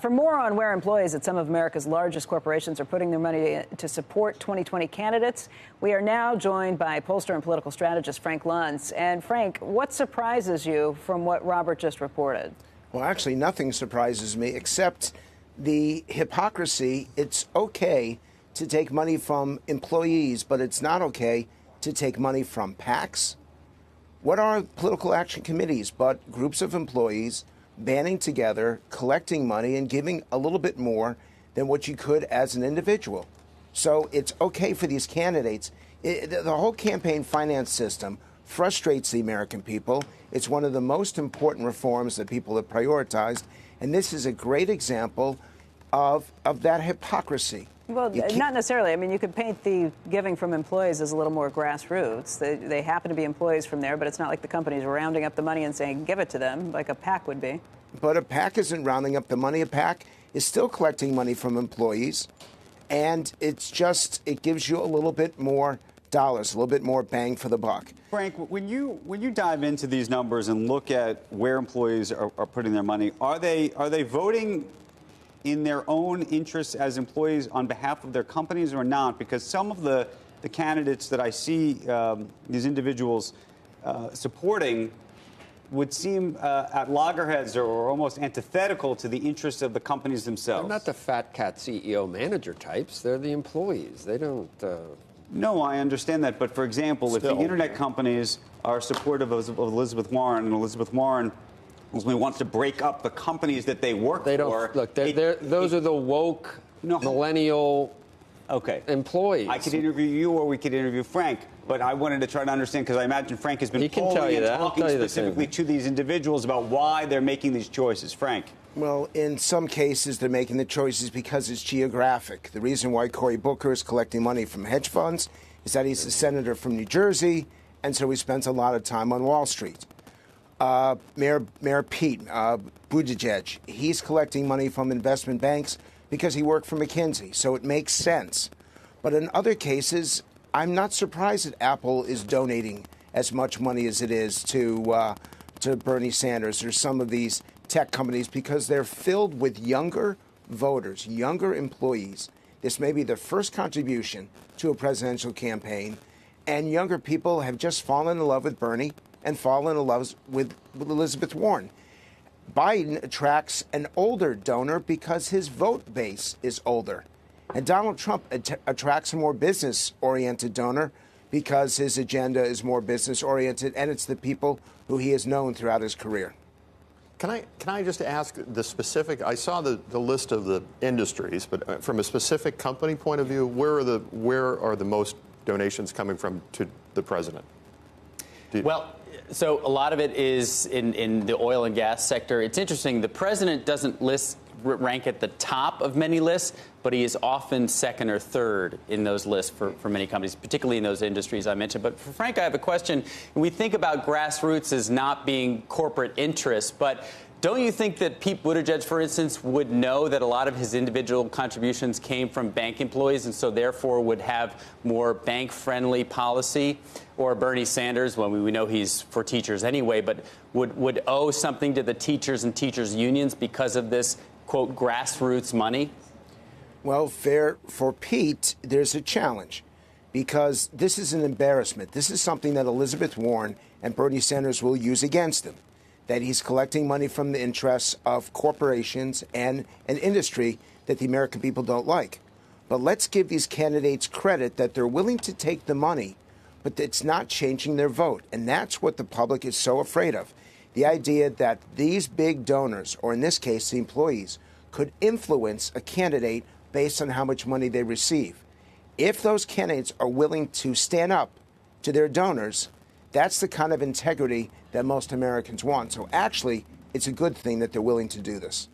For more on where employees at some of America's largest corporations are putting their money to support 2020 candidates, we are now joined by pollster and political strategist Frank Luntz. And Frank, what surprises you from what Robert just reported? Well, actually, nothing surprises me except the hypocrisy. It's okay to take money from employees, but it's not okay to take money from PACs. What are political action committees but groups of employees banding together, collecting money, and giving a little bit more than what you could as an individual? So it's okay for these candidates. The whole campaign finance system frustrates the American people. It's one of the most important reforms that people have prioritized, and this is a great example of that hypocrisy. Well, not necessarily. I mean, you could paint the giving from employees as a little more grassroots. They happen to be employees from there, but it's not like the company's rounding up the money and saying, give it to them, like a PAC would be. But a PAC isn't rounding up the money. A PAC is still collecting money from employees, and it gives you a little bit more dollars, a little bit more bang for the buck. Frank, when you dive into these numbers and look at where employees are putting their money, are they voting in their own interests as employees on behalf of their companies or not? Because some of the candidates that I see these individuals supporting would seem at loggerheads or almost antithetical to the interests of the companies themselves. They're not the fat cat CEO manager types. They're the employees. They don't... No, I understand that. But, for example, if the internet companies are supportive of Elizabeth Warren, and Elizabeth Warren wants to break up the companies that they work for... Look, those are the woke, millennial employees. I could interview you or we could interview Frank. But I wanted to try to understand, because I imagine Frank has been polling and talking specifically to these individuals about why they're making these choices. Frank. Well, in some cases, they're making the choices because it's geographic. The reason why Cory Booker is collecting money from hedge funds is that he's a senator from New Jersey, and so he spends a lot of time on Wall Street. Mayor Pete Buttigieg, he's collecting money from investment banks because he worked for McKinsey, so it makes sense. But in other cases, I'm not surprised that Apple is donating as much money as it is to Bernie Sanders or some of these tech companies, because they're filled with younger voters, younger employees. This may be their first contribution to a presidential campaign, and younger people have just fallen in love with Bernie and fallen in love with Elizabeth Warren. Biden attracts an older donor because his vote base is older. And Donald Trump attracts a more business-oriented donor because his agenda is more business-oriented, and it's the people who he has known throughout his career. Can I just ask the specific? I saw the list of the industries, but from a specific company point of view, where are the most donations coming from to the president? Well, so a lot of it is in the oil and gas sector. It's interesting. The president doesn't rank at the top of many lists, but he is often second or third in those lists for many companies, particularly in those industries I mentioned. But for Frank, I have a question. We think about grassroots as not being corporate interests, but don't you think that Pete Buttigieg, for instance, would know that a lot of his individual contributions came from bank employees and so therefore would have more bank-friendly policy? Or Bernie Sanders, when we know he's for teachers anyway, but would owe something to the teachers and teachers' unions because of this, quote, grassroots money? Well, for Pete, there's a challenge because this is an embarrassment. This is something that Elizabeth Warren and Bernie Sanders will use against him, that he's collecting money from the interests of corporations and an industry that the American people don't like. But let's give these candidates credit that they're willing to take the money, but it's not changing their vote. And that's what the public is so afraid of. The idea that these big donors, or in this case, the employees, could influence a candidate based on how much money they receive. If those candidates are willing to stand up to their donors, that's the kind of integrity that most Americans want. So actually, it's a good thing that they're willing to do this.